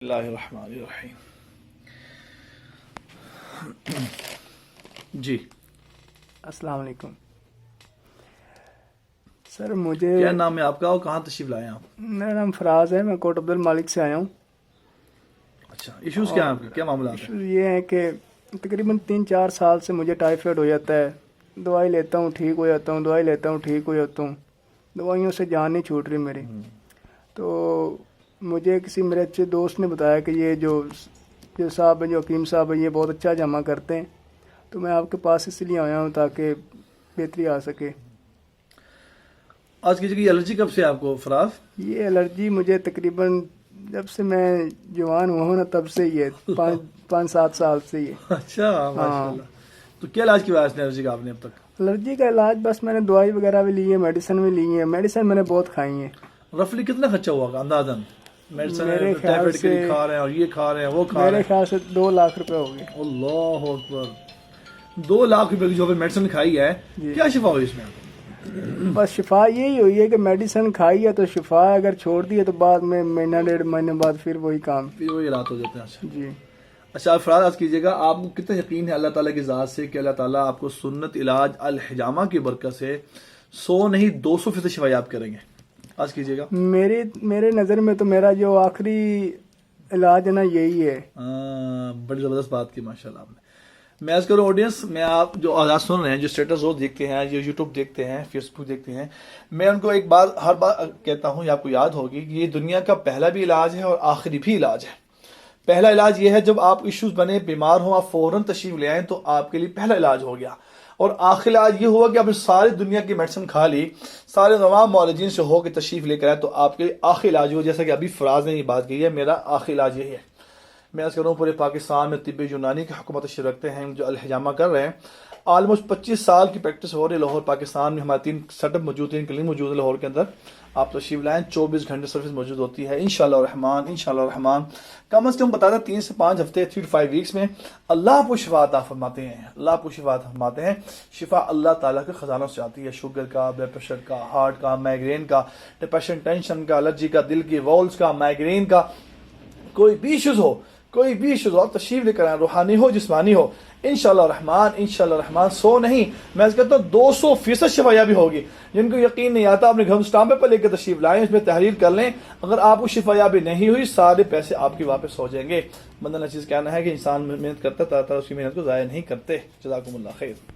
اللہ الرحمن الرحیم. جی السلام علیکم سر. مجھے کیا نام ہے آپ کا اور کہاں تشریف لائے ہیں آپ؟ میرا نام فراز ہے. میں کوٹ عبد المالک سے آیا ہوں. اچھا، ایشوز کیا ہیں آپ کے، کیا معاملات ہیں؟ ایشوز یہ ہیں کہ تقریباً 3-4 سال سے مجھے ٹائیفائڈ ہو جاتا ہے. دوائی لیتا ہوں ٹھیک ہو جاتا ہوں، دوائی لیتا ہوں ٹھیک ہو جاتا ہوں. دوائیوں سے جان نہیں چھوٹ رہی میری. تو مجھے کسی میرے اچھے دوست نے بتایا کہ یہ جو صاحب ہیں، جو حکیم صاحب ہیں، یہ بہت اچھا جمع کرتے ہیں. تو میں آپ کے پاس اس لیے آیا ہوں تاکہ بہتری آ سکے. آج کی جگہ الرجی کب سے آپ کو فراز؟ یہ الرجی مجھے تقریباً جب سے میں جوان ہوا ہوں نا تب سے ہی ہے. 5-7 سال سے ہی ہے. اچھا ماشاء اللہ. تو کیا علاج کی وجہ سے الرجی کا آپ نے اب تک؟ الرجی کا علاج بس میں نے دوائی وغیرہ بھی لی ہے، میڈیسن بھی لی ہے. میڈیسن میں نے بہت کھائی ہیں. رفلی کتنا خرچہ ہوا اندازاً؟ میڈیسن میرے خیال ٹائیفائڈ کے لیے سے کھا رہے ہیں اور یہ کھا رہے ہیں وہ کھا رہے میرے ہیں. خیال سے 2 لاکھ روپے ہو گئے. اللہ اکبر. 2 لاکھ روپے کی جو میڈیسن کھائی ہے، جی. کیا شفا ہوئی اس میں؟ بس شفا یہی ہوئی ہے کہ میڈیسن کھائی ہے تو شفا ہے، اگر چھوڑ دی ہے تو بعد میں 1-1.5 مہینے بعد پھر وہی کام. پھر وہی رات ہو جاتے ہیں. اچھا جی. اچھا فراز، آج کیجیے گا آپ کو کتنا یقین ہے اللہ تعالیٰ کی ذات سے کہ اللہ تعالیٰ آپ کو سنت علاج الحجامہ کی برکت سے 100 نہیں 200% شفا یاب کریں گے؟ آج کیجیے گا. میرے نظر میں تو میرا جو آخری علاج ہے نا یہی ہے. بڑی زبردست بات کی ماشاء اللہ آپ نے. میں عرض کروں آڈینس میں، آپ جو آواز سن رہے ہیں، جو اسٹیٹس روز دیکھتے ہیں، جو یوٹیوب دیکھتے ہیں، فیس بک دیکھتے ہیں، میں ان کو ایک بات ہر بار کہتا ہوں، یہ آپ کو یاد ہوگی کہ یہ دنیا کا پہلا بھی علاج ہے اور آخری بھی علاج ہے. پہلا علاج یہ ہے جب آپ ایشوز بنے، بیمار ہوں، آپ فوراً تشریف لے آئیں تو آپ کے لیے پہلا علاج ہو گیا. اور آخری علاج یہ ہوا کہ آپ نے ساری دنیا کی میڈیسن کھا لی، سارے تمام معالجین سے ہو کے تشریف لے کر آئے تو آپ کے لیے آخری علاج ہوا. جیسا کہ ابھی فراز نے یہ بات کی ہے، میرا آخری علاج یہی ہے. میں عرض کر رہا ہوں پورے پاکستان میں طب یونانی کی حکومت تشریف رکھتے ہیں جو الحجامہ کر رہے ہیں. آلموسٹ 25 سال کی پریکٹس ہو رہی ہے لاہور پاکستان میں. ہمارے 3 سیٹ اپ موجود ہیں، 3 کلینک موجود ہے لاہور کے اندر. آپ تشریف لائیں، 24 گھنٹے سروس موجود ہوتی ہے انشاءاللہ الرحمن. انشاءاللہ الرحمن کم از کم بتا دیں 3 سے 5 ہفتے 3 to 5 ویکس میں اللہ آپ کو شفا عطا فرماتے ہیں. اللہ آپ کو شفا عطا فرماتے ہیں. شفا اللہ تعالیٰ کے خزانوں سے آتی ہے. شوگر کا، بلڈ پریشر کا، ہارٹ کا، مائگرین کا، ڈپریشن، ٹینشن کا، الرجی کا، دل کی والز کا، مائگرین کا، کوئی بھی ایشوز ہو، کوئی بھی ایشوز ہو، آپ تشریف لے کر آئیں، روحانی ہو جسمانی ہو. انشاءاللہ الرحمن 100 نہیں میں کہتا ہوں 200% شفا یابی ہوگی. جن کو یقین نہیں آتا اپنے گھر اسٹامپ پیپر لے کے تشریف لائیں، اس میں تحریر کر لیں. اگر آپ کو شفا یابی نہیں ہوئی، سارے پیسے آپ کے واپس ہو جائیں گے. بندہ نے چیز کہنا ہے کہ انسان محنت کرتا ہے، اس کی محنت کو ضائع نہیں کرتے. جزاکم اللہ خیر.